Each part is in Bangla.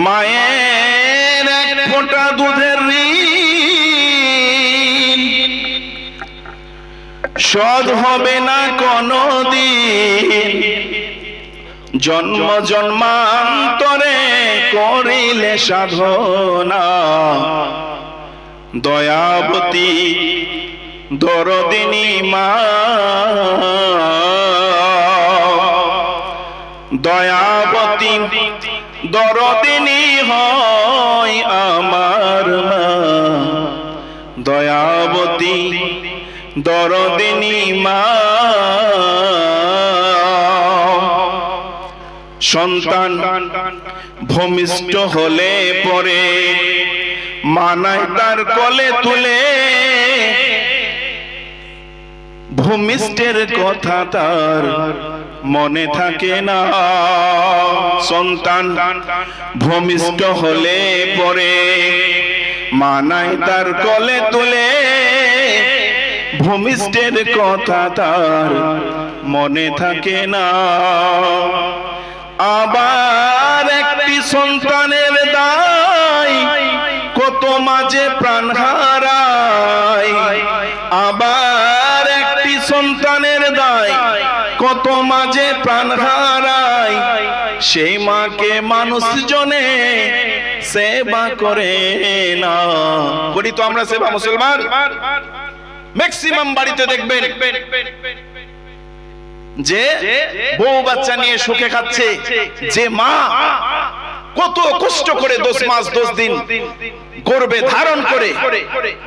মায়ের এক ফোঁটা দুধের ঋণ শোধ হবে না কোনদিন, জন্ম জন্মান্তরে করিলে সাধনা। দয়াবতী দরদিনী মা, দয়াবতী দরদিনী হয় আমার মা, দয়াবতী দরদিনী মা। সন্তান ভূমিষ্ঠ হলে পরে মানায় তার কোলে তুলে, ভূমিষ্ঠের কথা তার মনে থাকে না। সন্তান ভূমিষ্ঠ হলে পরে মানায় তার কোলে তুলে, ভূমিষ্ঠের কথা তার মনে থাকে না। আবার একটি সন্তানের দায় কত মাঝে প্রাণ হারায়, আবার একটি সন্তানের দায় কত মাঝে প্রাণ হারায়। সেই মাকে মানুষ জনে সেবা করে না। করি তো আমরা সেবা মুসলমান? ম্যাক্সিমাম বাড়িতে দেখবেন যে বউ বাচ্চা নিয়ে সুখে খাচ্ছে, যে মা কত কষ্ট করে 10 মাস 10 দিন গর্ভে ধারণ করে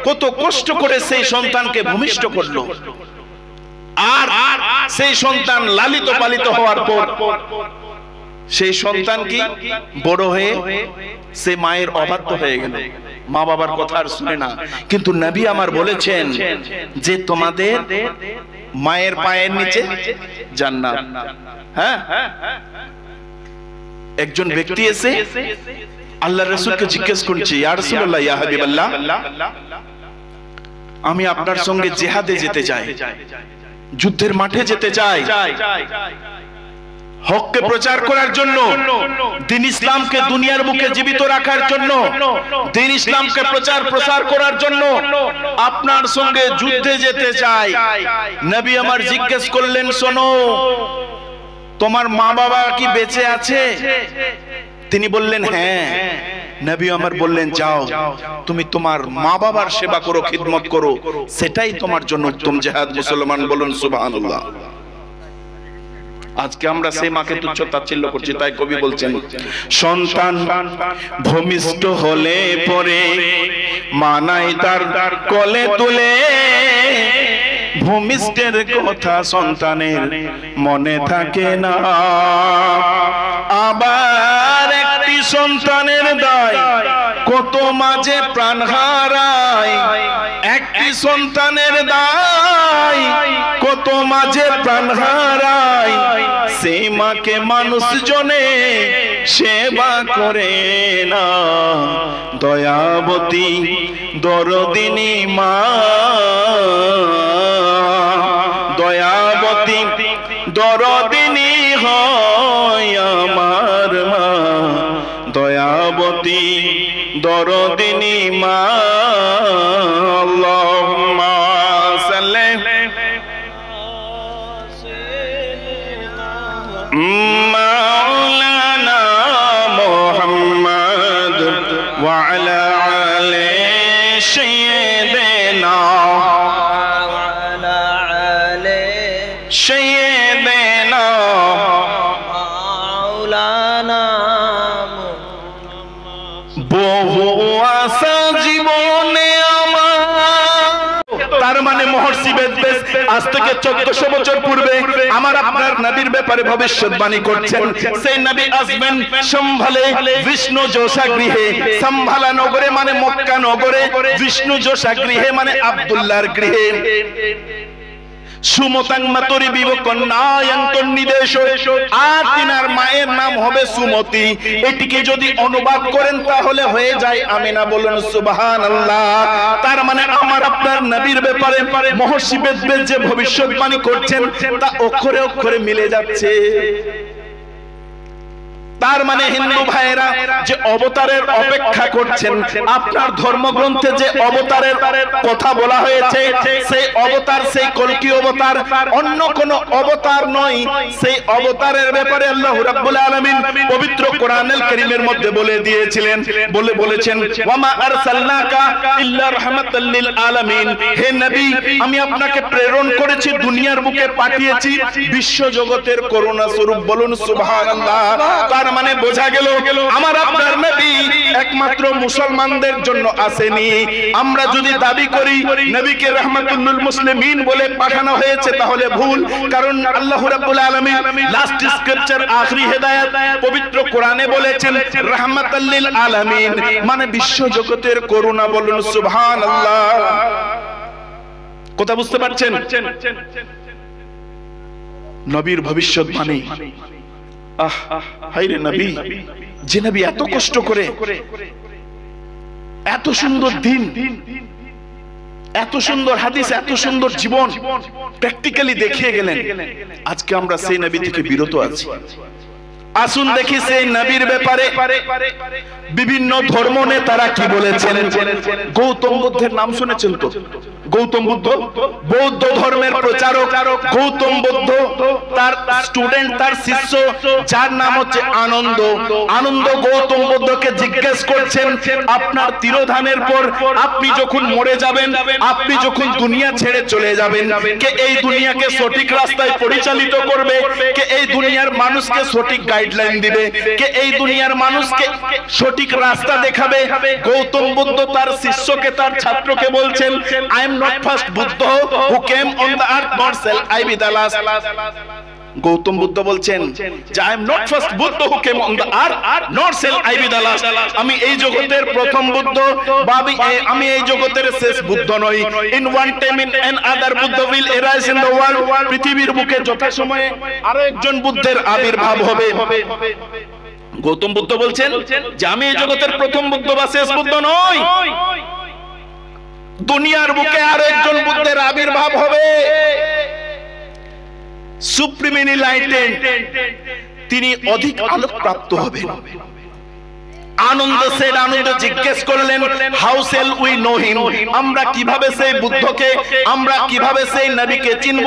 কত কষ্ট করে সেই সন্তানকে ভূমিষ্ঠ করলো, আর সেই সন্তান লালিত পালিত হওয়ার পর সেই সন্তান কি বড় হয়ে সে মায়ের অবাধ্য হয়ে গেল, মা বাবার কথা আর শুনে না। কিন্তু নবী আমার বলেছেন যে তোমাদের মায়ের পায়ের নিচে জান্নাত। হ্যাঁ, একজন ব্যক্তি এসে আল্লাহ রাসূলকে জিজ্ঞেস করছে, ইয়া রাসূলুল্লাহ, ইয়া হাবিবাল্লাহ, আমি আপনার সঙ্গে জিহাদে যেতে চাই, যুদ্ধের মাঠে যেতে চাই, হককে প্রচার করার জন্য, দ্বীন ইসলামকে দুনিয়ার বুকে জীবিত রাখার জন্য, দ্বীন ইসলামকে প্রচার করার জন্য আপনার সঙ্গে যুদ্ধে যেতে চাই। নবী আমার জিজ্ঞেস করলেন, শোনো, তোমার মা বাবা কি বেঁচে আছে? তিনি বললেন হ্যাঁ। নবী আমার বললেন, যাও তুমি তোমার মা বাবার সেবা করো, খিদমত করো, সেটাই তোমার জন্য উত্তম জিহাদ। মুসলমান বলুন সুবহানাল্লাহ। আজকে আমরা সেই মাকে তুচ্ছ তাচ্ছিল্য করছি। তাই কবি বলছেন, সন্তান ভূমিষ্ঠ হলে পরে মানায় তার কোলে তুলে, ভূমিষ্ঠের কথা সন্তানের মনে থাকে না। আবার একটি সন্তানের দায় কত মাঝে প্রাণ হারায়, একটি সন্তানের দায় কত মাঝে প্রাণ হারায়। সেই মাকে মানুষ জনে সেবা করে না। দয়াবতী দরদিনী মা, দয়াবতী দরদিনী হয় আমার মা, দয়াবতী দরদিনী মা। আল্লাহুম্মা সাল্লি মাওলানা মুহাম্মদ ওয়া আলা আলি সাইয়্যিদিনা সাইয়্যিদিনা মাওলানা। বহু আশা জীবনে আমার, তার মানে মহর্ষি বেদব্যাস আজ থেকে 1400 বছর পূর্বে আমার আপনার নবীর ব্যাপারে ভবিষ্যৎবাণী করছেন। সেই নবী আসবেন সম্ভালে বিষ্ণু যোশা গৃহে, সম্ভালা নগরে মানে মক্কা নগরে, বিষ্ণু যোশা গৃহে মানে আব্দুল্লাহর গৃহে। সুমতাং মাতরি বিবকন্যায়ন্তর নিদেশ, আর তিনার মায়ের নাম হবে সুমতি। এটিকে যদি অনুবাদ করেন তাহলে হয়ে যায় আমিনা। বলুন সুবহানাল্লাহ। তার মানে আমার আপনার নবীর ব্যাপারে মহর্ষি বেদব্যাস যে ভবিষ্যৎবাণী করছেন তা অক্ষরে অক্ষরে মিলে যাচ্ছে। তার মানে হিন্দু ভাইয়েরা যে অবতারের অপেক্ষা করছেন, আপনার ধর্মগ্রন্থে যে অবতারের কথা বলা হয়েছে সেই অবতার, সেই কল্কি অবতার, অন্য কোন অবতার নয়। সেই অবতারের ব্যাপারে আল্লাহ রাব্বুল আলামিন পবিত্র কোরআনুল কারীমের মধ্যে বলে দিয়েছিলেন, বলেছেন ওয়ামা আরসালনাকা ইল্লা রাহমাতাল লিল আলামিন, হে নবী আমি আপনাকে প্রেরণ করেছি, দুনিয়ার বুকে পাঠিয়েছি বিশ্ব জগতের করুণা স্বরূপ। বলুন সুবহানাল্লাহ। তার মানে বোঝা গেল আমার আপনার নবী একমাত্র মুসলমানদের জন্য আসেনি। আমরা যদি দাবি করি নবীকে রাহমাতুল লিল মুসলিমিন বলে পাঠানো হয়েছে তাহলে ভুল, কারণ আল্লাহ রাব্বুল আলামিন লাস্ট স্ক্রিপচার আখরি হেদায়েত পবিত্র কোরআনে বলেছেন রাহমাতাল লিল আলামিন, মানে বিশ্ব জগতের করুণা। বলুন সুবহানাল্লাহ। কথা বুঝতে পারছেন? নবীর ভবিষ্যৎবাণী, আহ হায়রে নবী, যে নবী এত কষ্ট করে এত সুন্দর দিন, এত সুন্দর হাদিস, এত সুন্দর জীবন প্র্যাকটিক্যালি দেখিয়ে গেলেন, আজকে আমরা সেই নবী থেকে বিরত আছি। আসুন দেখি সেই নবীর ব্যাপারে বিভিন্ন ধর্ম নেতারা কি বলেছেন। গৌতম বুদ্ধের নাম শুনেছেন তো? গৌতম বুদ্ধ বৌদ্ধ ধর্মের প্রচারক। গৌতম বুদ্ধ তার স্টুডেন্ট, তার শিষ্য, যার নাম হচ্ছে আনন্দ। আনন্দ গৌতম বুদ্ধকে জিজ্ঞেস করছেন, আপনার তিরোধানের পর আপনি যখন মরে যাবেন, আপনি যখন দুনিয়া ছেড়ে চলে যাবেন, কে এই দুনিয়াকে সঠিক রাস্তায় পরিচালিত করবে? কে এই দুনিয়ার মানুষকে সঠিক গাইডলাইন দিবে? কে এই দুনিয়ার মানুষকে সঠিক রাস্তা দেখাবে? গৌতম বুদ্ধ তার শিষ্যকে, তার ছাত্রকে বলছেন, I am not first Buddha who came on the earth, nor shall I be the last. Gautam Buddha বলছেন যে I am not first Buddha who came on the earth not shell I B the last. আমি এই জগতের প্রথম বুদ্ধ বা আমি এই জগতের শেষ বুদ্ধ নই। In one time in an other Buddha will arise in the world. পৃথিবীর বুকে যথাসময়ে আরো একজন বুদ্ধের আবির্ভাব হবে। গৌতম বুদ্ধ বলছেন যে আমি এই জগতের প্রথম বুদ্ধ বা শেষ বুদ্ধ নই, দুনিয়ার বুকে আরো একজন বুদ্ধের আবির্ভাব হবে, সুপ্রিম এনলাইটেন্ড, তিনি অধিক আলোক প্রাপ্ত হবেন। আনন্দ সেড, আনন্দ জিজ্ঞেস করলেন how shell we know him, আমরা কিভাবে সেই বুদ্ধকে, আমরা কিভাবে সেই নবীকে চিনব,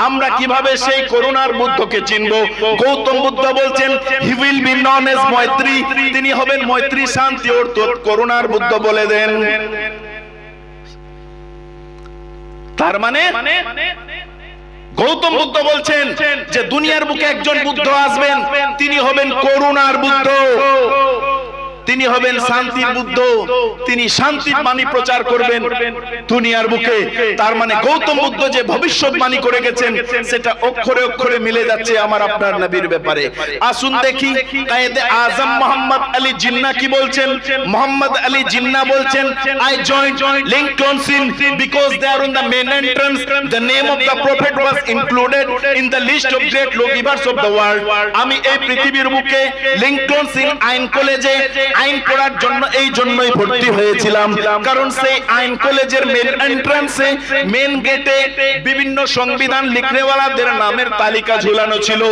আমরা কিভাবে সেই করুণার বুদ্ধকে চিনব? গৌতম বুদ্ধ বলছেন he will be known as মৈত্রী, তিনি হবেন মৈত্রী, শান্তি অর্থাৎ করুণার বুদ্ধ বলে দেন। তার মানে গৌতম বুদ্ধ বলছেন যে দুনিয়ার বুকে একজন বুদ্ধ আসবেন, তিনি হবেন করুণার বুদ্ধ, তিনি হবেন শান্তির বুদ্ধ, তিনি শান্তির বাণী প্রচার করবেন দুনিয়ার বুকে। তার মানে গৌতম বুদ্ধ যে ভবিষ্যৎবাণী করে গেছেন সেটা অক্ষরে অক্ষরে মিলে যাচ্ছে আমার আপনার নবীর ব্যাপারে। আসুন দেখি কায়েদে আজম মোহাম্মদ আলী জিন্নাহ কি বলছেন। মোহাম্মদ আলী জিন্নাহ বলছেন I joined Lincoln's Inn because they are on the main entrance the name of the prophet was included in the list of great law givers of the world. আমি এই পৃথিবীর বুকে লিংকন সিন আইন কলেজে আইন পড়ার জন্য এই জন্যই ভর্তি হয়েছিলাম, কারণ সেই আইন কলেজের মেন এন্ট্রান্সে, মেন গেটে বিভিন্ন সংবিধান লিখনেওয়ালাদের নামের তালিকা ঝুলানো ছিল।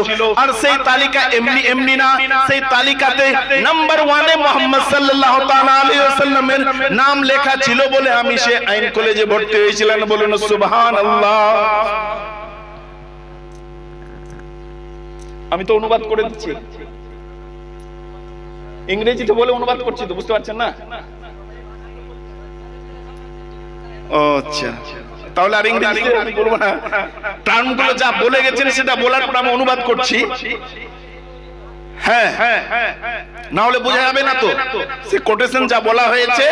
আর সেই তালিকা এমনি এমনি না, সেই তালিকাতে নাম্বার 1 এ মুহাম্মদ সাল্লাল্লাহু তাআলা আলাইহি ওয়াসাল্লামের নাম লেখা ছিল বলে আমি সেই আইন কলেজে ভর্তি হয়েছিলাম। বলুন সুবহানাল্লাহ। আমি তো অনুবাদ করে দিচ্ছি, ইংরেজিতে বলে অনুবাদ করছি তো, বুঝতে পারছেন না? আচ্ছা, তাহলে আর ইংরেজিতে আমি বলবো না, টার্মগুলো যা বলে গেছেন সেটা বলার পর আমি অনুবাদ করছি। হ্যাঁ, না হলে বোঝা যাবে না তো। সে কোটেশন যা বলা হয়েছে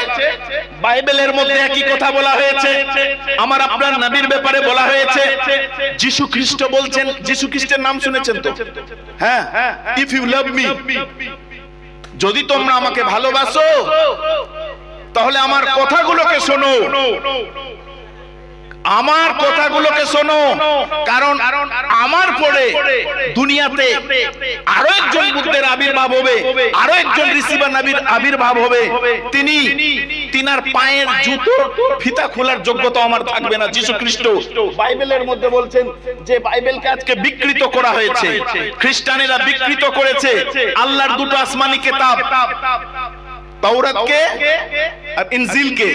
বাইবেলের মধ্যে একই কথা বলা হয়েছে, আমার আপনার নবীর ব্যাপারে বলা হয়েছে। যিশু খ্রিস্ট বলছেন, যিশু খ্রিস্টের নাম শুনেছেন তো? হ্যাঁ, ইফ ইউ লাভ মি, যদি তোমরা আমাকে ভালোবাসো তাহলে আমার কথাগুলোকে শোনো, আমার কথাগুলোকে শোনো, কারণ আমার পরে দুনিয়াতে আরো একজন বুদ্ধের আবির্ভাব হবে, আরো একজন ঋষি বা নবীর আবির্ভাব হবে। তিনি তিনার পায়ের জুতো ফিতা খোলার যোগ্যতা আমার থাকবে না। যীশু খ্রিস্ট বাইবেলের মধ্যে বলছেন যে বাইবেলকে আজকে বিকৃত করা হয়েছে, খ্রিস্টানেরা বিকৃত করেছে আল্লাহর দুটো আসমানি কিতাব তাওরাতকে আর ইনজিলকে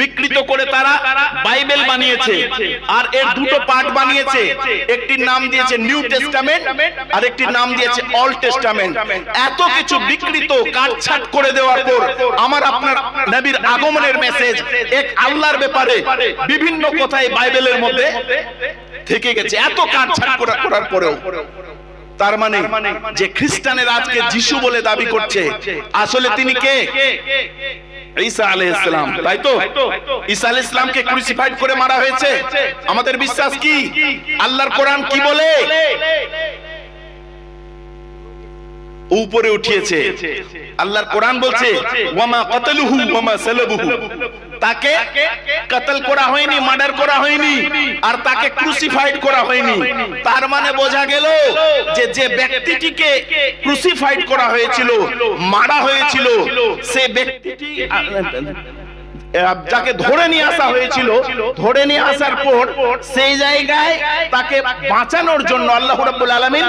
বিকৃত করে তারা বাইবেল বানিয়েছে, আর এর দুটো পার্ট বানিয়েছে। একটির নাম দিয়েছে নিউ টেস্টামেন্ট আর একটির নাম দিয়েছে ওল্ড টেস্টামেন্ট। এত কিছু বিকৃত কাটছাট করে দেওয়ার পর আমার আপনার নবীর আগমনের মেসেজ এক আল্লাহর ব্যাপারে বিভিন্ন কথাই বাইবেলের মধ্যে থেকে গেছে। এত কাটছাট করার পরেও তার মানে যে খ্রিস্টানের আজকে যিশু বলে দাবি করছে, আসলে তিনি কে? ঈসা আলাইহিস সালাম, তাই তো? ঈসা আলাইহিস সালামকে ক্রুসিফাইড করে মারা হয়েছে। আমাদের বিশ্বাস কি? আল্লাহর কোরআন কি বলে? উপরে উঠিয়েছে। আল্লাহর কোরআন বলছে ওয়ামা কাতালুহু ওয়ামা সালাবুহু, তাকে কতল করা হয়নি, মার্ডার করা হয়নি, আর তাকে ক্রুসিফাইড করা হয়নি। তার মানে বোঝা গেল যে যে ব্যক্তিটিকে ক্রুসিফাইড করা হয়েছিল, মারা হয়েছিল, সে ব্যক্তিটি যাকে ধরে নিয়ে আসা হয়েছিল, ধরে নিয়ে আসার পর সেই জায়গায় তাকে বাঁচানোর জন্য আল্লাহ রাব্বুল আলামিন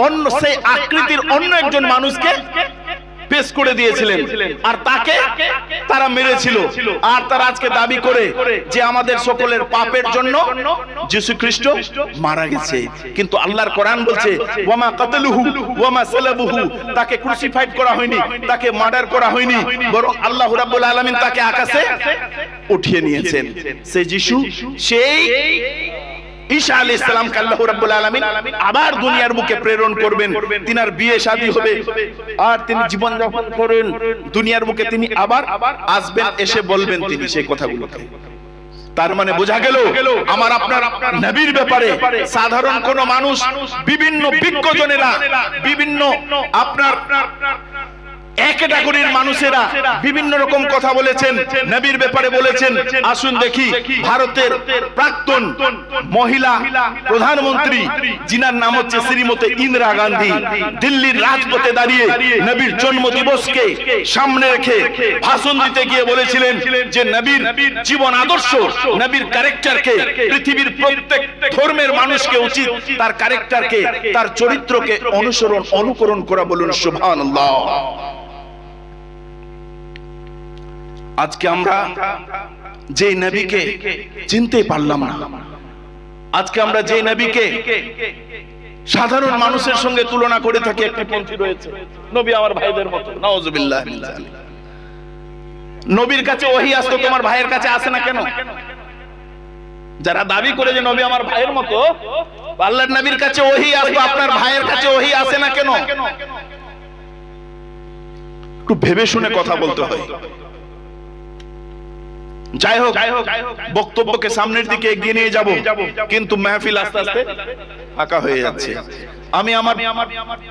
অন্য সেই আকৃতির অন্য একজন মানুষকে পেশ করে দিয়েছিলেন, আর তাকে তারা মেরেছিল। আর তারা আজকে দাবি করে যে আমাদের সকলের পাপের জন্য যীশু খ্রিস্ট মারা গেছে। কিন্তু আল্লাহর কোরআন বলছে ওয়ামা কাতালুহু ওয়ামা সালাবুহু, তাকে ক্রুসিফাইড করা হয়নি, তাকে মার্ডার করা হয়নি, বরং আল্লাহ রাব্বুল আলামিন তাকে আকাশে উঠিয়ে নিয়েছেন। সেই যিশু, সেই ঈসা আলাইহিস সালামকে আল্লাহ রাব্বুল আলামিন আবার দুনিয়ার বুকে প্রেরণ করবেন। তিনার বিয়ে শাদী হবে আর তিনি জীবন যাপন করেন দুনিয়ার বুকে, তিনি আবার আসবেন, এসে বলবেন তিনি সেই কথাগুলোকে। তার মানে বোঝা গেল আমার আপনার নবীর ব্যাপারে সাধারণ কোন মানুষ, বিভিন্ন বিজ্ঞজনেরা, বিভিন্ন আপনার এক ক্যাটাগরির মানুষেরা বিভিন্ন রকম কথা বলেছেন, নবীর ব্যাপারে বলেছেন। আসুন দেখি ভারতের প্রাক্তন মহিলা প্রধানমন্ত্রী, যিনার নাম হচ্ছে শ্রীমতী ইন্দিরা গান্ধী, দিল্লির রাজপথে দাঁড়িয়ে নবীর জন্মদিবসকে সামনে রেখে ভাষণ দিতে গিয়ে বলেছিলেন যে নবীর জীবন আদর্শ, নবীর ক্যারেক্টারকে পৃথিবীর প্রত্যেক ধর্মের মানুষকে উচিত তার ক্যারেক্টারকে, তার চরিত্রকে অনুকরণ করা। বলুন সুবহানাল্লাহ। আজকে আমরা যে নবীকে চিনতে পারলাম না, আজকে আমরা যে নবীকে সাধারণ মানুষের সঙ্গে তুলনা করে থাকি, একটি পন্থী রয়েছে নবী আমার ভাইদের মতো, নাউজুবিল্লাহ মিন যালিক। নবীর কাছে ওহী আসতো, তোমার ভাইয়ের কাছে আসে না কেন? যারা দাবি করে যে নবী আমার ভাইয়ের মতো, আল্লাহর নবীর কাছে ওহী আসতো, আপনার ভাইয়ের কাছে ওহী আসে না কেন? একটু ভেবে শুনে কথা বলতে হয়। যাই হোক, বক্তব্যকে সামনের দিকে এগিয়ে নিয়ে যাব, কিন্তু মাহফিল আস্তে আস্তে ফাঁকা হয়ে যাচ্ছে। আমি আমার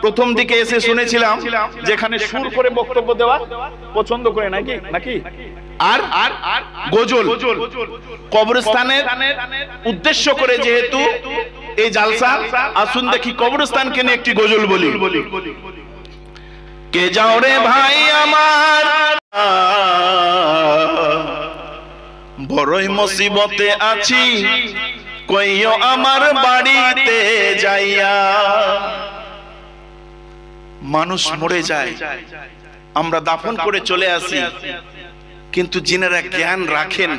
প্রথম দিকে এসে শুনেছিলাম যেখানে সুর করে বক্তব্য দেওয়া পছন্দ করে, নাকি আর গজল, কবরস্থানের উদ্দেশ্য করে যেহেতু এই জালসা, আসুন দেখি কবরস্থানকে নিয়ে একটি গজল বলি। কে যাও রে ভাই আমার, বড়ই মুসিবতে আছি, কইও আমার বাড়িতে যাইয়া। মানুষ মরে যায়, আমরা দাফন করে চলে আসি, কিন্তু যিনারা জ্ঞান রাখেন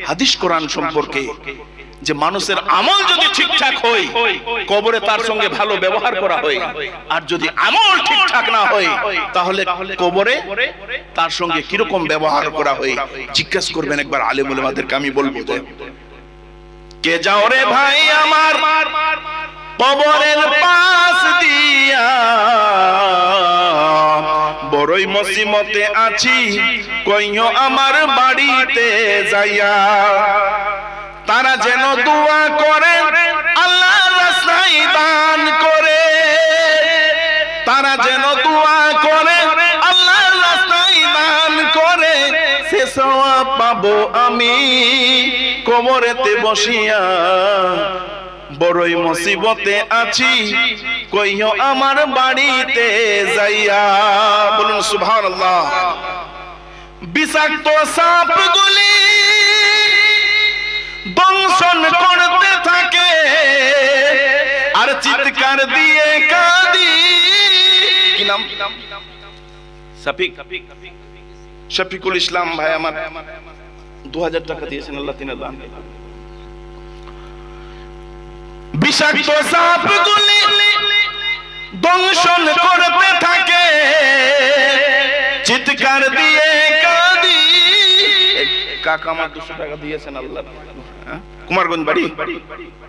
হাদিস কোরআন সম্পর্কে, যে মানুষের আমল যদি ঠিকঠাক হয় কবরে তার সঙ্গে ভালো ব্যবহার করা হয়, আর যদি আমল ঠিকঠাক না হয় তাহলে কবরে তার সঙ্গে কিরকম ব্যবহার করা হয় জিজ্ঞাসা করবেন একবার আলেম উলামাদেরকে। আমি বলবো যে কে যাও রে ভাই আমার কবরের পাশ দিয়া, বড়ই মুসিবতে আছি, কইও আমার বাড়িতে যাইয়া। তারা যেন দোয়া করে আল্লাহর রাস্তায় দান করে, তারা যেন দোয়া করে আল্লাহর রাস্তায় দান করে, সে সওয়াব পাবো আমি কবরেতে বসিয়া। বড়ই মুসিবতে আছি, কইও আমার বাড়িতে যাইয়া। বলুন সুবহানাল্লাহ। বিষাক্ত সাপগুলি দংশন করতে থাকে আর চিৎকার দিয়ে কাঁদি। কি নাম? শফিকুল ইসলাম ভাই আমার 2000 টাকা দিয়েছেন, আল্লাহ তিনার দান। বিষাক্ত সাপগুলি দংশন করতে থাকে চিৎকার দিয়ে কাঁদি। কাকা আমার 200 টাকা দিয়েছেন, আল্লাহ কুমারগঞ্জ বাড়ি,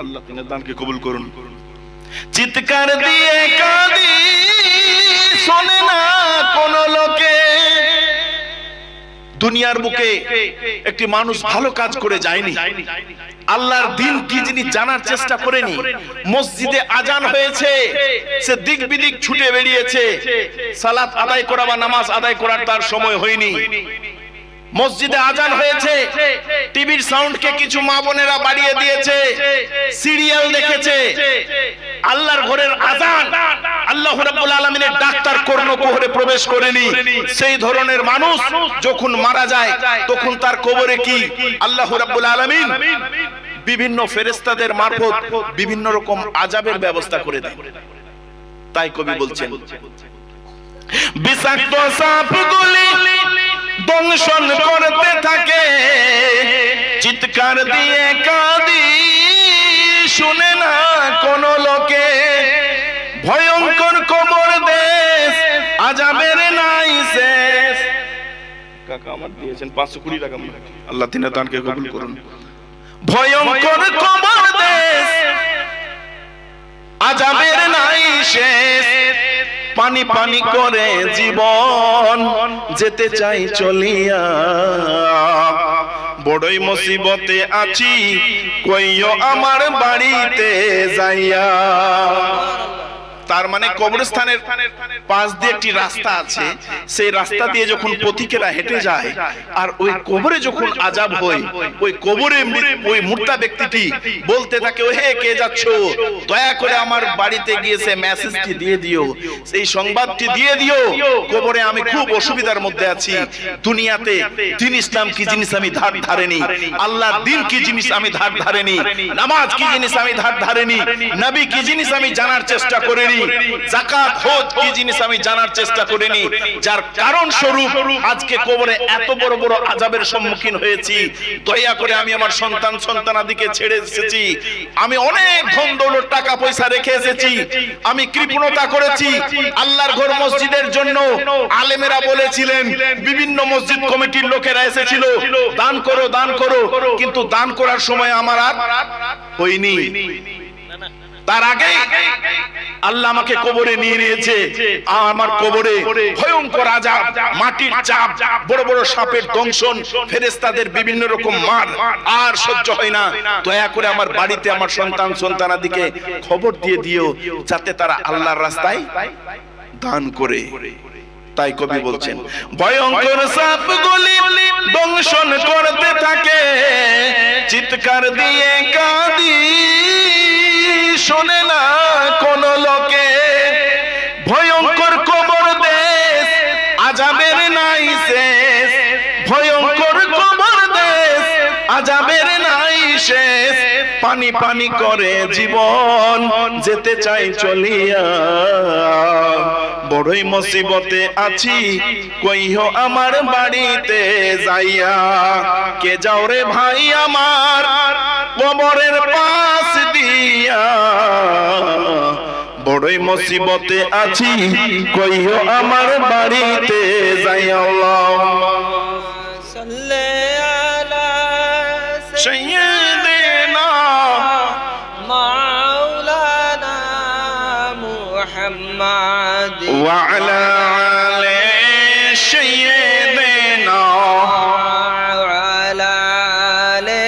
আল্লাহ তিনার দানকে কবুল করুন। চিৎকার দিয়ে কাঁদি শোনে না কোন লোকে। দুনিয়ার বুকে একটি মানুষ ভালো কাজ করে যায়নি, আল্লাহর দিন কি জিনিস জানার চেষ্টা করেনি। মসজিদে আজান হয়েছে, সে দিক বিদিক ছুটে বেরিয়েছে, সালাত আদায় করা বা নামাজ আদায় করার তার সময় হয়নি। মসজিদে আজান হয়েছে, টিভির সাউন্ডকে কিছু মা বোনেরা বাড়িয়ে দিয়েছে, সিরিয়াল দেখেছে। আল্লাহর ঘরের আজান আল্লাহ রাব্বুল আলামিনের ডাক্তার কর্ণকুহরে প্রবেশ করেনি। সেই ধরনের মানুষ যখন মারা যায় তখন তার কবরে কি আল্লাহ রাব্বুল আলামিন বিভিন্ন ফেরেশতাদের মারফত বিভিন্ন রকম আযাবের ব্যবস্থা করে দেন। তাই কবি বলছেন, বিষাক্ত সাপগুলি দংশন করতে থাকে চিৎকার দিয়ে কাঁদি শুনে না কোন লোকে। ভয়ঙ্কর কবর দেশ আযাবের নাই শেষ। কাকা আমার দিয়েছেন 520 টাকা, আল্লাহ তিনার দানকে কবুল করুন। ভয়ঙ্কর কবর দেশ আযাবের নাই শেষ। পানি পানি করে জীবন যেতে চাই চলিয়া। বড়ই মুসিবতে আছি কইও আমার বাড়িতে যাইয়া। তার মানে কবরস্থানের পাশ দিয়ে একটি রাস্তা আছে, সেই রাস্তা দিয়ে যখন পথিকেরা হেঁটে যায় আর ওই কবরে যখন আযাব হয়, ওই কবরে ওই মুর্দা ব্যক্তিটি বলতে থাকে, ও হে কে যাচ্ছ, দয়া করে আমার বাড়িতে গিয়ে সে মেসেজটি দিয়ে দিও, সেই সংবাদটি দিয়ে দিও, কবরে আমি খুব অসুবিধার মধ্যে আছি। দুনিয়াতে দ্বীন ইসলাম কি জিনিস আমি ধার ধারেনি, আল্লাহর দ্বীন কি জিনিস আমি ধার ধারেনি, নামাজ কি জিনিস আমি ধার ধারেনি, নবী কি জিনিস আমি জানার চেষ্টা করিনি, যাকাত হজ কি জিনিস আমি জানার চেষ্টা করিনি। যার কারণ স্বরূপ আজকে কবরে এত বড় বড় আযাবের সম্মুখীন হয়েছি। দয়া করে আমি আমার সন্তান সন্তানাদিকে ছেড়ে এসেছি, আমি অনেক ধন দৌলত টাকা পয়সা রেখে এসেছি, আমি কৃপণতা করেছি। আল্লাহর ঘর মসজিদের জন্য আলেমেরা বলেছিলেন, বিভিন্ন মসজিদ কমিটির লোকেরা এসেছিল, দান করো দান করো, কিন্তু দান করার সময় আমার আর হয়নি। তার আগে আল্লাহ আমাকে কবরে নিয়ে নিয়েছে। আমার কবরে ভয়ঙ্কর আযাব, মাটির চাপ, বড় বড় সাপের দংশন, ফেরেশতাদের বিভিন্ন রকম মার আর সহ্য হয় না। দয়া করে আমার বাড়িতে আমার সন্তান সন্তানাদিকে খবর দিয়ে দিও, যাতে তারা আল্লাহর রাস্তায় দান করে। তাই কবি বলছেন, ভয়ঙ্কর সাপগুলি দংশন করতে থাকে চিৎকার দিয়ে কাঁদি শোনে না কোন লোকে। ভয়ঙ্কর কবর দেশ আযাবের নাই শেষ। ভয়ঙ্কর কবর দেশ আযাবের নাই শেষ। পানি পানি করে জীবন যেতে চাই চলিয়া। বড়ই মুসিবতে আছি কইও আমার বাড়িতে যাইয়া। কে যাও রে ভাই আমার কবরের পাশ দিয়া। বড়ই মুসিবতে আছি কইও আমার বাড়িতে যাইয়া। আল্লাহুম্মা সাল্লি আলা সাইয়্যিদিনা মাওলানা মুহাম্মাদ ওয়া আলা আলি সাইয়্যিদিনা ওয়া আলা আলি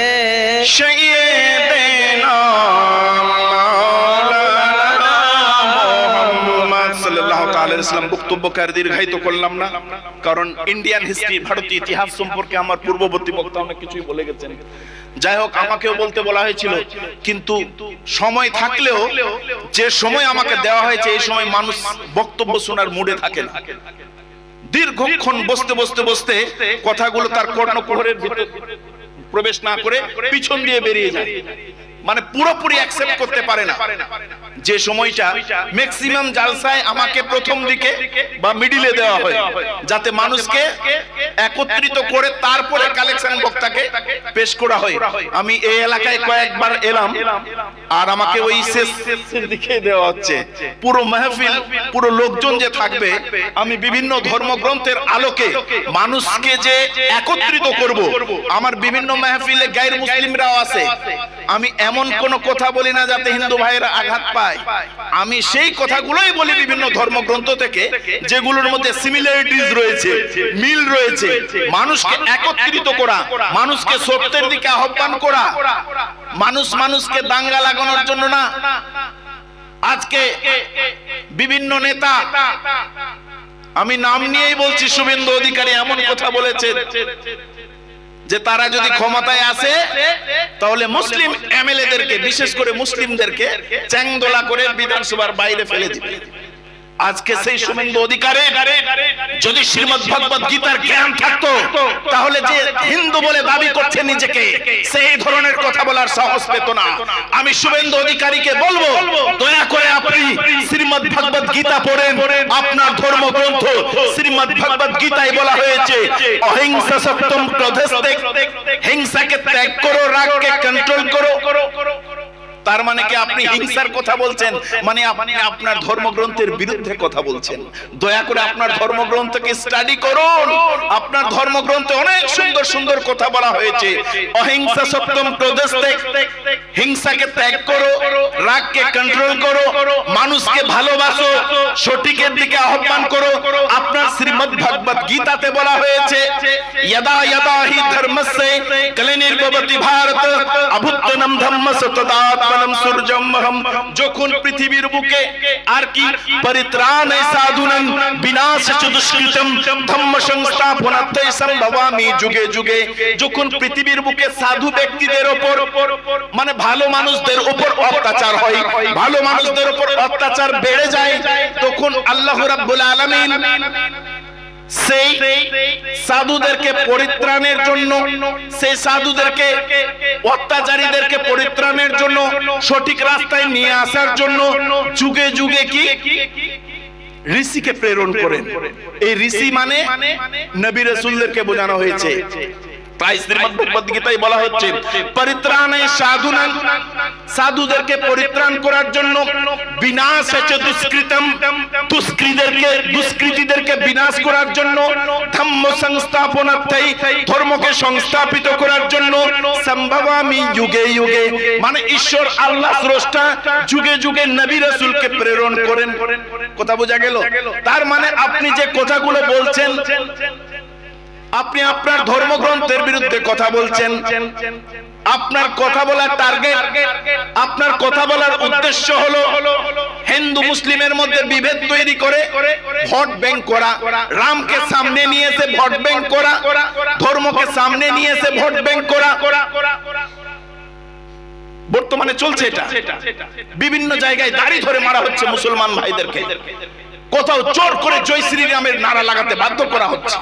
সাইয়্যিদিনা মাওলানা মুহাম্মাদ সাল্লাল্লাহু তাআলা আলাইহি ওয়াসাল্লাম। বক্তব্যকে আর দীর্ঘায়িত করলাম না, কারণ ইন্ডিয়ান হিস্ট্রি, ভারতীয় ইতিহাস সম্পর্কে আমার পূর্ববর্তী বক্তা অনেক কিছুই বলে গেছেন। যাই হোক, আমাকেও বলতে বলা হয়েছিল, কিন্তু সময় থাকলেও যে সময় আমাকে দেওয়া হয়েছে এই সময় মানুষ বক্তব্য শোনার মুডে থাকে না। দীর্ঘক্ষণ বসতে বসতে বসতে কথাগুলো তার কর্ণকুহরের ভিতরে প্রবেশ না করে পিছন দিয়ে বেরিয়ে যায়, মানে পুরোপুরি অ্যাকসেপ্ট করতে পারে না। যে সময়টা ম্যাক্সিমাম জালসায় আমাকে প্রথম দিকে বা মিডিলে দেওয়া হয় যাতে মানুষকে একত্রিত করে তারপরে কালেকশন বক্তাকে পেশ করা হয়। আমি এই এলাকায় কয়েকবার এলাম আর আমাকে ওই শেষের দিকে দেওয়া হচ্ছে। পুরো মাহফিল, পুরো লোকজন যে থাকবে, আমি বিভিন্ন ধর্মগ্রন্থের আলোকে মানুষকে যে একত্রিত করব। আমার বিভিন্ন মাহফিলে গায়ের মুসলিমরাও আছে, আমি এমন কোন কথা বলি না যাতে হিন্দু ভাইয়েরা আঘাত পায়। আমি সেই কথাগুলোই বলি বিভিন্ন ধর্মগ্রন্থ থেকে, যেগুলোর মধ্যে সিমিলারিটিজ রয়েছে, মিল রয়েছে। মানুষকে একত্রিত করা, মানুষকে সত্যের দিকে আহ্বান করা, মানুষকে দাঙ্গা লাগানোর জন্য না। আজকে বিভিন্ন নেতা, আমি নাম নিয়েই বলছি, শুভেন্দু অধিকারী এমন কথা বলেছেন যে তারা যদি ক্ষমতায় আসে তাহলে মুসলিম এমএলএদেরকে, বিশেষ করে মুসলিমদেরকে চ্যাংদোলা করে বিধানসভার বাইরে ফেলে দিবে। আজকে সেই শুভেন্দু অধিকারী যদি শ্রীমদ্ ভগবত গীতার জ্ঞান থাকতো তাহলে যে হিন্দু বলে দাবি করছে নিজেকে, সেই ধরনের কথা বলার সাহস পেত না। আমি শুভেন্দু অধিকারীকে বলবো, দয়া করে আপনি শ্রীমদ্ ভগবত গীতা পড়েন। আপনার ধর্মগ্রন্থ শ্রীমদ্ ভগবত গীতায় বলা হয়েছে, অহিংসা সত্যম ক্রোধস্তে, হিংসাকে ত্যাগ করো, রাগকে কন্ট্রোল করো। তার মানে কি আপনি হিংসার কথা বলছেন? মানে আপনি আপনার ধর্মগ্রন্থের বিরুদ্ধে কথা বলছেন। দয়া করে আপনার ধর্মগ্রন্থকে স্টাডি করুন। আপনার ধর্মগ্রন্থে অনেক সুন্দর সুন্দর কথা বলা হয়েছে। অহিংসা সত্যম ক্রোধস্তে, হিংসাকে ত্যাগ করো, রাগকে কন্ট্রোল করো, মানুষকে ভালোবাসো, সঠিকের দিকে আহ্বান করো। আপনার শ্রীমদ্ ভগবত গীতাতে বলা হয়েছে, যদা যদা হি ধর্মস্য গ্লানির্ভবতি ভারত অভ্যুত্থানম ধম্মস্য তদা যখন পৃথিবীর বুকে আর কি পরিত্রাণে সাধুনাং বিনাশে দুষ্কৃতম ধম্ম সংস্থাপনার্থে সম্ভবামি যুগে যুগে। যখন পৃথিবীর বুকে সাধু ব্যক্তিদের উপর, মানে ভালো মানুষদের উপর অত্যাচার হয়, ভালো মানুষদের উপর অত্যাচার বেড়ে যায়, তখন আল্লাহ রাব্বুল আলামিন সেই সাধুদেরকে পরিত্রাণের জন্য, সেই সাধুদেরকে, অত্যাচারীদেরকে পরিত্রাণের জন্য, সঠিক রাস্তায় নিয়ে আসার জন্য যুগে যুগে কি ঋষিকে প্রেরণ করেন। এই ঋষি মানে নবী রাসূলদেরকে বোঝানো হয়েছে। তাই শ্রীমদ্ ভগবত গীতায় বলা হচ্ছে, পরিত্রাণে সাধুনাং, সাধুদেরকে পরিত্রাণ করার জন্য, বিনাশে দুষ্কৃতম, দুষ্কৃতীদেরকে বিনাশ করার জন্য, ধম্ম সংস্থাপনার্থে, ধর্মকে সংস্থাপিত করার জন্য, সম্ভবামি যুগে যুগে, মানে ঈশ্বর আল্লাহ স্রষ্টা যুগে যুগে নবী রাসূলকে প্রেরণ করেন। কথা বোঝা গেল? তার মানে আপনি যে কথাগুলো বলছেন, আপনি আপনার ধর্মগ্রন্থের বিরুদ্ধে কথা বলছেন। আপনার কথা বলার টার্গেট, আপনার কথা বলার উদ্দেশ্য হলো হিন্দু মুসলিমের মধ্যে বিভেদ তৈরি করে ভোট ব্যাংক করা, রামকে সামনে নিয়ে এসে ভোট ব্যাংক করা, ধর্মকে সামনে নিয়ে এসে ভোট ব্যাংক করা। বর্তমানে চলছে এটা। বিভিন্ন জায়গায় দাড়ি ধরে মারা হচ্ছে মুসলমান ভাইদেরকে, কোথাও জোর করে জয় শ্রীরামের নারা লাগাতে বাধ্য করা হচ্ছে,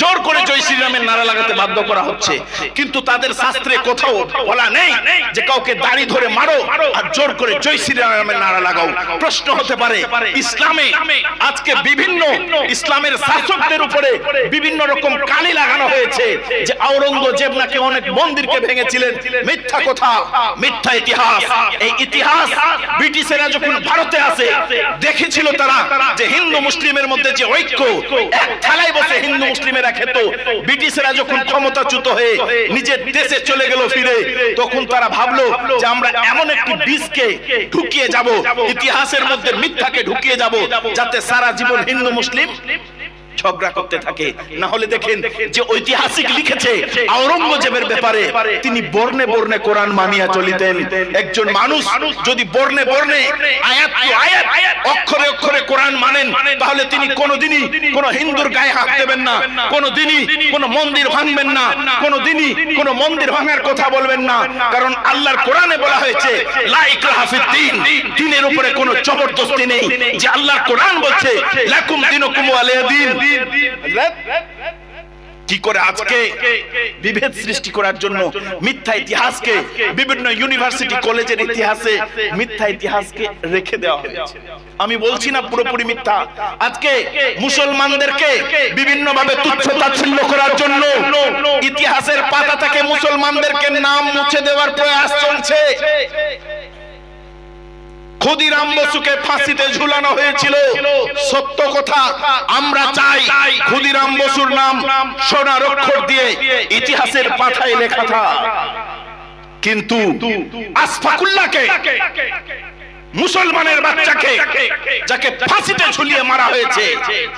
জোর করে জয় শ্রীরামের নারা লাগাতে বাধ্য করা হচ্ছে। কিন্তু তাদের শাস্ত্রে কোথাও বলা নেই যে কাউকে দাড়ি ধরে মারো আর জোর করে জয় শ্রীরামের নারা লাগাও। প্রশ্ন হতে পারে, ইসলামে আজকে বিভিন্ন ইসলামের শাসকদের উপরে বিভিন্ন রকম কালি লাগানো হয়েছে যে আওরঙ্গজেব নাকি অনেক মন্দিরকে ভেঙেছিলেন। মিথ্যা কথা, মিথ্যা ইতিহাস। এই ইতিহাস ব্রিটিশেরা যখন ভারতে আসে দেখেছিল তারা যে হিন্দু মুসলিমের মধ্যে যে ঐক্য, এক থালায় বসে হিন্দু মুসলিমের খেত। ব্রিটিশরা যখন ক্ষমতাচ্যুত হয়ে নিজের দেশে চলে গেল ফিরে, তখন তারা ভাবলো যে আমরা এমন একটি বীজকে ঢুকিয়ে যাব, ইতিহাসের মধ্যে মিথ্যাকে ঢুকিয়ে যাব, যাতে সারা জীবন হিন্দু মুসলিম ঝগড়া করতে থাকে। না হলে দেখেন যে ঐতিহাসিক লিখেছে আওরঙ্গজেবের ব্যাপারে, তিনি বর্ণে বর্ণে কোরআন মানিয়া চলিতেন। একজন মানুষ যদি বর্ণে বর্ণে, আয়াত টু আয়াত, অক্ষরে অক্ষরে কোরআন মানেন, তাহলে তিনি কোনোদিনই কোনো হিন্দুর গায়ে হাত দেবেন না, কোনোদিনই কোনো মন্দির ভাঙবেন না, কোনোদিনই কোনো মন্দির ভাঙার কথা বলবেন না। কারণ আল্লাহর কোরআনে বলা হয়েছে লা ইকরাহা ফিদ্দীন, দ্বীনের উপরে কোনো জবরদস্তি নেই। যে আল্লাহর কোরআন বলছে লাকুম দীনুকুম ওয়ালিয়া দীন, কি করে আজকে বিভেদ সৃষ্টি করার জন্য মিথ্যা ইতিহাসকে বিভিন্ন ইউনিভার্সিটি কলেজের ইতিহাসে মিথ্যা ইতিহাসকে রেখে দেওয়া হয়েছে। আমি বলছি না পুরোপুরি মিথ্যা। আজকে মুসলমানদেরকে বিভিন্ন ভাবে তুচ্ছ তাচ্ছিল্য করার জন্য ইতিহাসের পাতা থেকে মুসলমানদেরকে নাম মুছে দেওয়ার প্রয়াস চলছে। ক্ষুদিরাম বসুকে ফাঁসিতে ঝুলানো হয়েছিল, সত্য কথা। আমরা চাই ক্ষুদিরাম বসুর নাম সোনার অক্ষর দিয়ে ইতিহাসের পাতায় লেখা থাক, কিন্তু আশফাকুল্লাহকে, মুসলমানের বাচ্চাকে যাকে ফাঁসিতে ঝুলিয়ে মারা হয়েছে,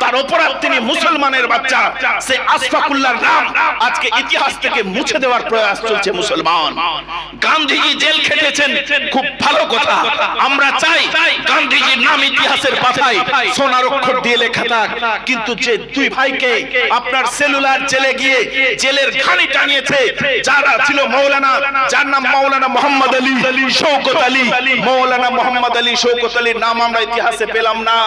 তার অপরাধ তিনি মুসলমানের বাচ্চা, সে আশফাকুল্লাহর নাম আজকে ইতিহাস থেকে মুছে দেওয়ার প্রয়াস চলছে। মুসলমান গান্ধীজি জেল খেটেছেন, খুব ভালো কথা। আমরা চাই গান্ধীজির নাম ইতিহাসের পাতায় সোনার অক্ষর দিয়ে লেখা থাক, কিন্তু যে দুই ভাইকে আপনার সেলুলার জেলে গিয়ে জেলের ঘানি টানিয়েছে, যারা ছিল মৌলানা, যার নাম মৌলানা মোহাম্মদ আলী, শওকত আলী, মৌলানা মোহাম্মদ আলী, শওকত আলীর নাম আমরা ইতিহাসে পেলাম না।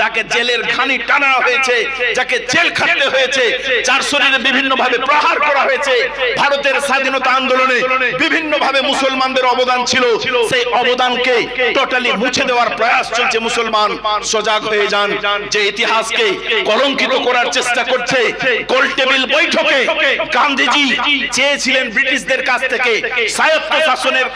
যাকে জেলের ঘানি টানা হয়েছে, যাকে জেল খাটতে হয়েছে, যার শরীরে বিভিন্ন ভাবে প্রহার করা হয়েছে, ভারতের স্বাধীনতা আন্দোলনে বিভিন্ন ভাবে মুসলমানদের অবদান ছিল, সেই অবদানকে টোটালি মুছে দেওয়ার প্রয়াস চলছে। মুসলমান সজাগ হয়ে যান। যে ইতিহাসকে কলঙ্কিত করার চেষ্টা করছে, গোল টেবিল বৈঠকে গান্ধীজি চেয়েছিলেন ব্রিটিশদের কাছ থেকে স্বায়ত্ত শাসনের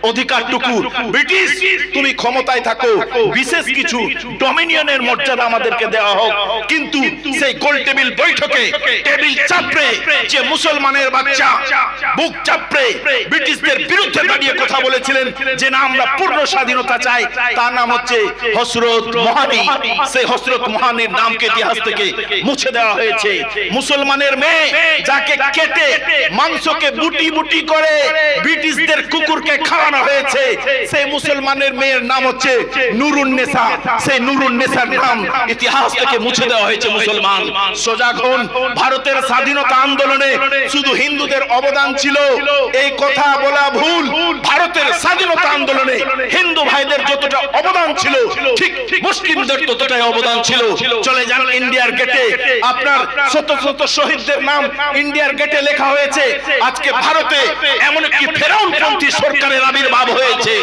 অধিকারটুকু, ব্রিটিশ তুমি ক্ষমতায় থাকো, বিশেষ কিছু ডমিনিয়নের মর্যাদা আমাদেরকে দেওয়া হোক, কিন্তু সেই গোল টেবিল বৈঠকে টেবিল চাপড়ে যে মুসলমানের বাচ্চা বুক চাপড়ে ব্রিটিশদের বিরুদ্ধে দাঁড়িয়ে কথা বলেছিলেন যে না আমরা পূর্ণ স্বাধীনতা চাই, তার নাম হচ্ছে হযরত মোহানি। সেই হযরত মোহানির নামকে ইতিহাস থেকে মুছে দেওয়া হয়েছে। মুসলমানের মেয়ে যাকে কেটে মাংসকে বুটি বুটি করে ব্রিটিশদের কুকুরকে খাওয়ানো হয়েছে, সেই মুসলমানের মেয়ের নাম হচ্ছে নুরুন্নেসা। সেই নুরুন্নেসার নাম ইতিহাস থেকে মুছে দেওয়া হয়েছে। মুসলমান সজাগ হন। ভারতের স্বাধীনতা আন্দোলনে শুধু হিন্দুদের অবদান ছিল এই কথা বলা ভুল। ভারতের স্বাধীনতা আন্দোলনে হিন্দু ভাইদের যতটা অবদান ছিল, ঠিক মুসলিমদের ততটাই অবদান ছিল। চলে যান ইন্ডিয়ার গেটে, আপনার শত শত শহীদদের নাম ইন্ডিয়ার গেটে লেখা হয়েছে। আজকে ভারতে এমন একটি ফেরাউনপন্থী সরকারের আবির্ভাব হয়েছে,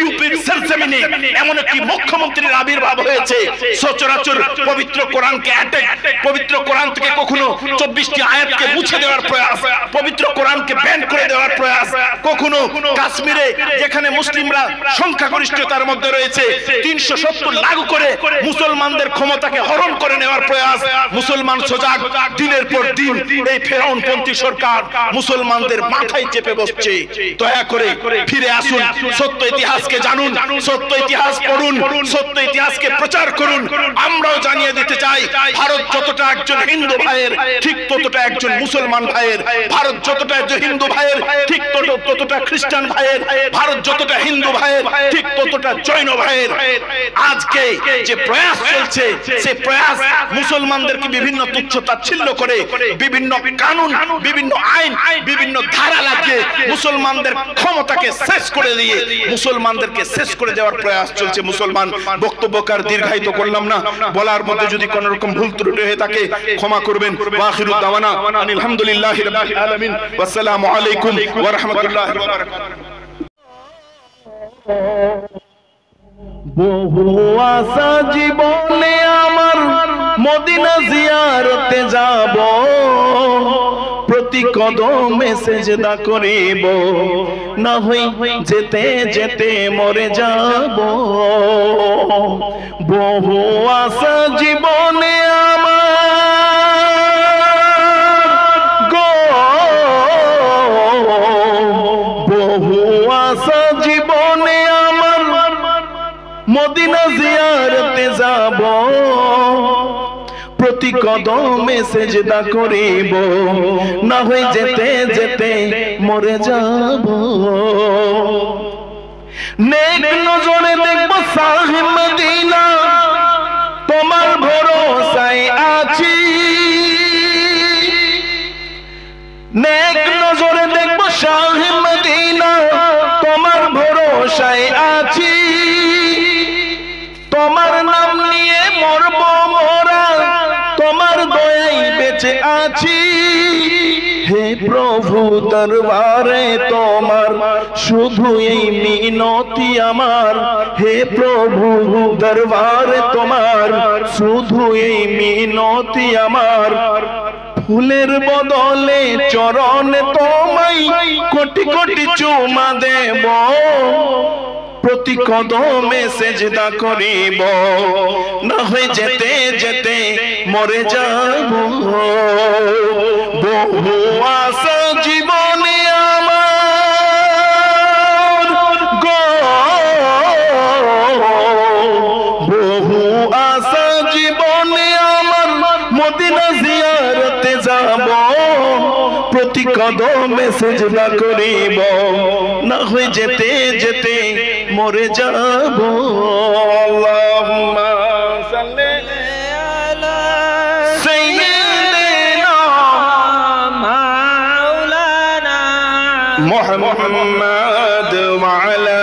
ইউপির সরজমিনে এমন একটি মুখ্যমন্ত্রীর আবির্ভাব হয়েছে। সচরাচর পবিত্র কোরআনকে অ্যাটাক, পবিত্র কোরআন থেকে কখনো 24টি আয়াতকে মুছে দেওয়ার প্রয়াস, পবিত্র কোরআনকে ব্যান করে দেওয়ার প্রয়াস, কখনো কাশ্মীরে যেখানে মুসলিমরা সংখ্যাগরিষ্ঠতার মধ্যে রয়েছে 370 লাগু করে মুসলমানদের ক্ষমতাকে হরণ করে নেওয়ার প্রয়াস। মুসলমান সজাগ, দিনের পর দিন এই ফেরাউনপন্থী সরকার মুসলমানদের মাথায় চেপে বসছে। দয়া করে ফিরে আসুন, সত্য ইতিহাসকে জানুন, সত্য ইতিহাস পড়ুন, সত্য ইতিহাসকে প্রচার করুন। আমরাও জানিয়ে দিতে চাই ভারত যতটা একজন হিন্দু ভাইয়ের, ঠিক ততটা একজন মুসলমান ভাইয়ের। ভারত যতটা একজন হিন্দু ভাইয়ের, ঠিক ততটা খ্রিস্টান ভাইয়ের। ভারত যতটা হিন্দু ভাইয়ের, ঠিক ততটা জৈন ভাইয়ের। আজকে যে প্রয়াস চলছে, সেই প্রয়াস মুসলমানদেরকে বিভিন্ন তুচ্ছ তাচ্ছিল্য করে, বিভিন্ন কানুন, বিভিন্ন আইন, বিভিন্ন ধারা লাগিয়ে মুসলমানদের ক্ষমতাকে শেষ করে দিয়ে মুসলমানদেরকে শেষ করে দেওয়ার প্রয়াস চলছে। মুসলমান বক্তব্যকার দীর্ঘায়িত করলাম না, বলার মধ্যে যদি কোন রকম ভুল ত্রুটি হয়ে থাকে ক্ষমা করবেন। ওয়া আখিরু দাওয়ানা আলহামদুলিল্লাহি রাব্বিল আলামিন ওয়া আসসালামু আলাইকুম ওয়া রাহমাতুল্লাহি ওয়া বারাকাতুহু। বহু আশা জীবনে আমার মদিনা জিয়ারতে যাব, প্রতি কদমে সেজদা করিব, না হই যেতে যেতে মরে যাব। বহু আশা জীবনে আমার গো, বহু আশা জীবনে আমার মদিনা জিয়ারতে যাব, প্রতি কদমে সেজদা করিব, না হই যেতে যেতে মরে যাব। নেক নজরে দেখব সাহিব মদিনা, তোমার ভরসায় আছি। নেক নজরে দেখব সাহিব মদিনা, তোমার ভরসায় আছি। তোমার নাম নিয়ে মরব মোরা, তোমার হে প্রভু দরবারে তোমার শুধু এই মিনতি আমার, হে প্রভু দরবারে তোমার শুধু এই মিনতি আমার, ফুলের বদলে চরণে তোমায় কোটি কোটি চুমা দেব, প্রতি কদমে সেজদা করিব, না হয় যেতে যেতে মরে যাব। বহু আশা জীবনে আমার গো, বহু আশা জীবনে আমার, মদিনা জিয়ারতে যাব, প্রতি কদমে সেজদা করিব, না হয় যেতে যেতে মরে যাব। আল্লাহুম্মা সাল্লি আলা সাইয়্যিদিনা মাওলানা মুহাম্মাদ ওয়া আলা